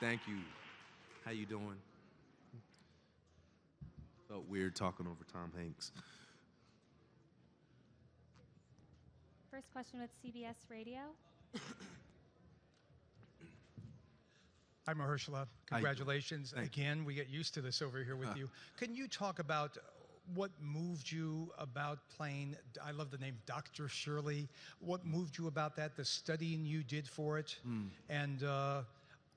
Thank you. How you doing? Felt weird talking over Tom Hanks. First question with CBS Radio. Hi, Mahershala. Congratulations. Again, we get used to this over here with you. Can you talk about what moved you about playing, I love the name Dr. Shirley, what moved you about that, the studying you did for it? And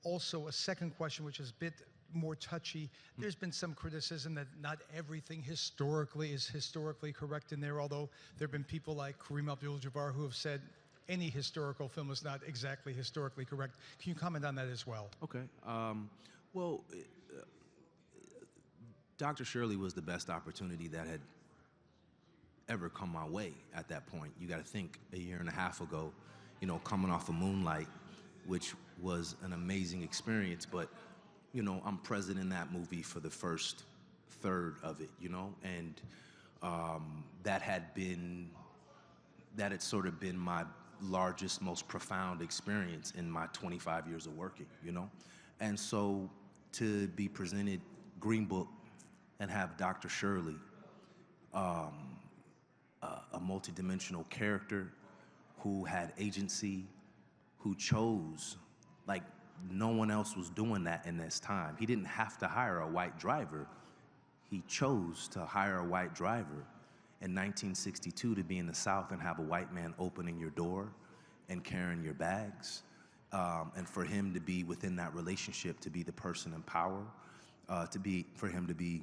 also a second question, which is a bit more touchy. There's been some criticism that not everything historically is historically correct in there, although there have been people like Kareem Abdul-Jabbar who have said any historical film is not exactly historically correct. Can you comment on that as well? Okay. Well, Dr. Shirley was the best opportunity that had ever come my way at that point. You got to think a year and a half ago, you know, coming off of Moonlight, which was an amazing experience, but, you know, I'm present in that movie for the first third of it, you know, and that had sort of been my largest, most profound experience in my 25 years of working, you know? And so to be presented Green Book and have Dr. Shirley, a multidimensional character who had agency, who chose, like no one else was doing that in this time. He didn't have to hire a white driver. He chose to hire a white driver in 1962 to be in the South and have a white man opening your door and carrying your bags. And for him to be within that relationship, to be the person in power, for him to be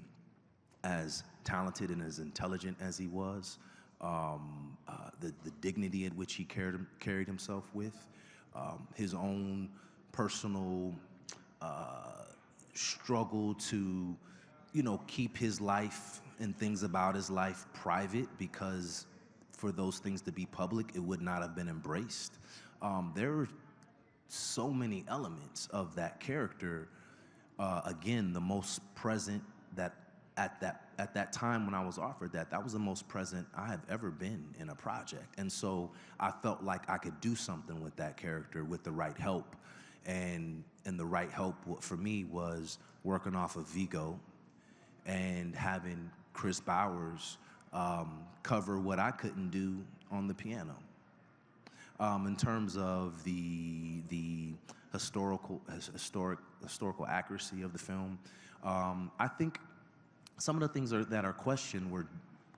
as talented and as intelligent as he was, the dignity in which he carried himself with, his own personal struggle to, you know, keep his life and things about his life private, because for those things to be public, it would not have been embraced. There were so many elements of that character. Again, the most present that at that time when I was offered that was the most present I have ever been in a project. And so I felt like I could do something with that character with the right help. And the right help for me was working off of Vigo and having Chris Bowers cover what I couldn't do on the piano. In terms of the historical accuracy of the film, I think some of the things that are questioned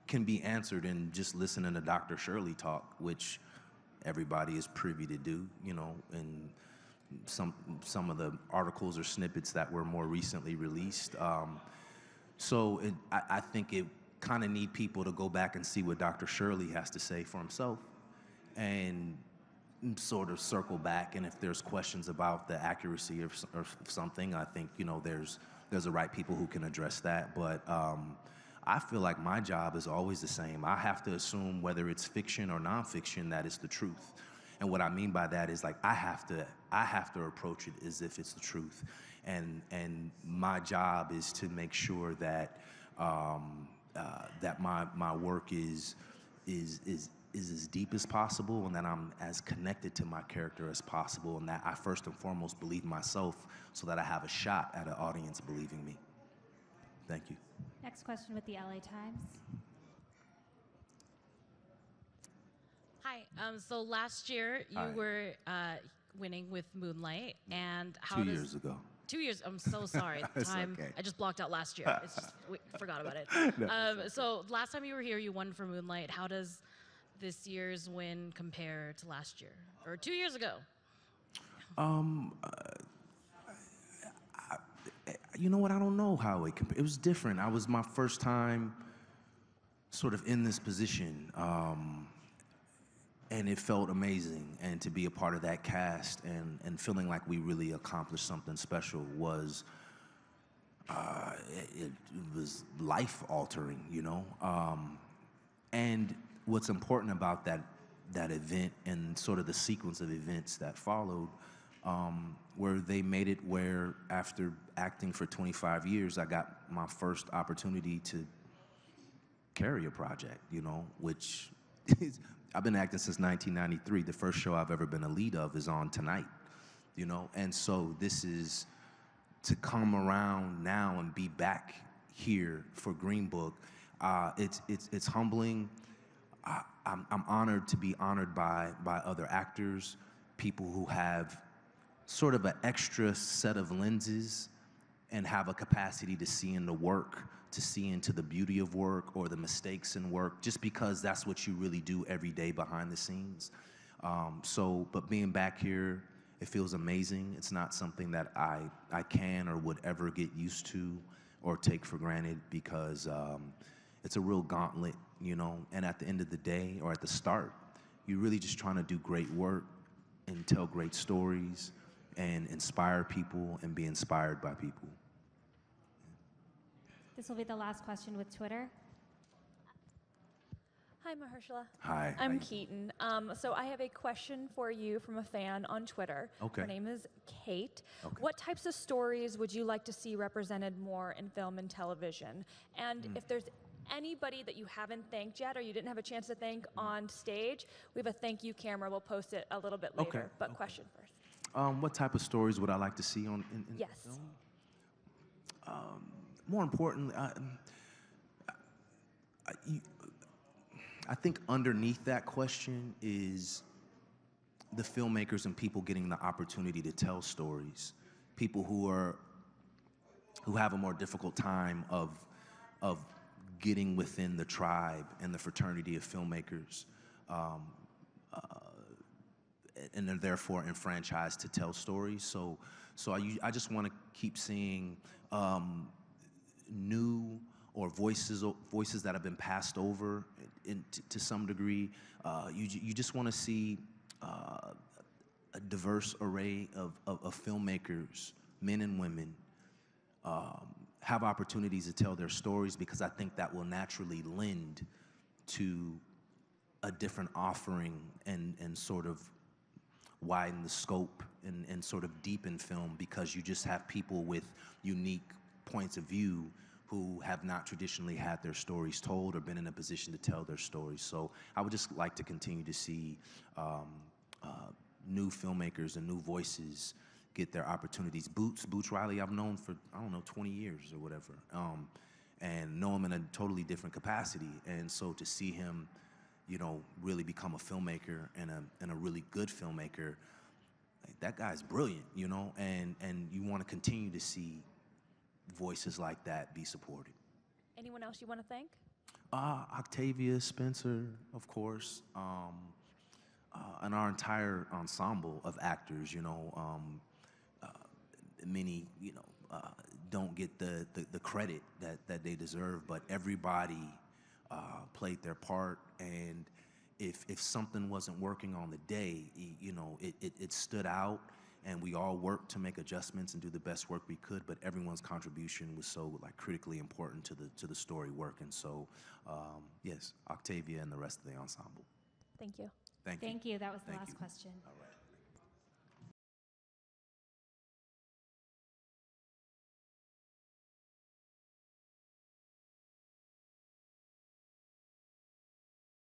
can be answered in just listening to Dr. Shirley talk, which everybody is privy to do, you know, and some of the articles or snippets that were more recently released. So I think it kind of need people to go back and see what Dr. Shirley has to say for himself and sort of circle back. And if there's questions about the accuracy of something, I think, you know, there's the right people who can address that. But I feel like my job is always the same. I have to assume whether it's fiction or nonfiction that it's the truth. And what I mean by that is, like, I have to approach it as if it's the truth. And my job is to make sure that that my work is as deep as possible, and that I'm as connected to my character as possible, and that I first and foremost believe myself so that I have a shot at an audience believing me. Thank you. Next question with the LA Times. Hi. So last year you were winning with Moonlight, and how 2 years ago. 2 years. I'm so sorry. Time. Okay. I just blocked out last year. It's just forgot about it. No, so last time you were here, you won for Moonlight. How does this year's win compare to last year or 2 years ago? You know what? I don't know how it compared. It was different. It was my first time sort of in this position. And it felt amazing, and to be a part of that cast and feeling like we really accomplished something special was it was life-altering, you know. And what's important about that event and sort of the sequence of events that followed, where they made it where after acting for 25 years, I got my first opportunity to carry a project, you know, which is, I've been acting since 1993. The first show I've ever been a lead of is on tonight, you know? And so this is to come around now and be back here for Green Book, it's humbling. I'm honored to be honored by other actors, people who have sort of an extra set of lenses and have a capacity to see into work, to see into the beauty of work or the mistakes in work, just because that's what you really do every day behind the scenes. But being back here, it feels amazing. It's not something that I can or would ever get used to or take for granted, because it's a real gauntlet, you know, and at the end of the day, or at the start, you're really just trying to do great work and tell great stories and inspire people and be inspired by people. This will be the last question with Twitter. Hi, Mahershala. Hi. I'm Keaton. So I have a question for you from a fan on Twitter. Okay. Her name is Kate. Okay. What types of stories would you like to see represented more in film and television? And if there's anybody that you haven't thanked yet or you didn't have a chance to thank on stage, we have a thank you camera. We'll post it a little bit later. Okay. But question first. What type of stories would I like to see in Yes. film? More importantly, I think underneath that question is the filmmakers and people getting the opportunity to tell stories. People who have a more difficult time of getting within the tribe and the fraternity of filmmakers, and are therefore enfranchised to tell stories. So I just want to keep seeing new or voices that have been passed over to some degree. You just want to see a diverse array of filmmakers, men and women, have opportunities to tell their stories, because I think that will naturally lend to a different offering and sort of widen the scope and sort of deepen film, because you just have people with unique points of view who have not traditionally had their stories told or been in a position to tell their stories. So I would just like to continue to see new filmmakers and new voices get their opportunities. Boots Riley, I've known for, 20 years or whatever, and know him in a totally different capacity. And so to see him, really become a filmmaker and a really good filmmaker, like, that guy's brilliant, and you want to continue to see voices like that be supported. Anyone else you want to thank? Octavia, Spencer, of course, and our entire ensemble of actors. Many, don't get the credit that they deserve, but everybody played their part. And if something wasn't working on the day, it stood out, and we all worked to make adjustments and do the best work we could, but everyone's contribution was so critically important to the story work. And so, yes, Octavia and the rest of the ensemble. Thank you. Thank you. Thank you. That was the Thank last you. question. All right.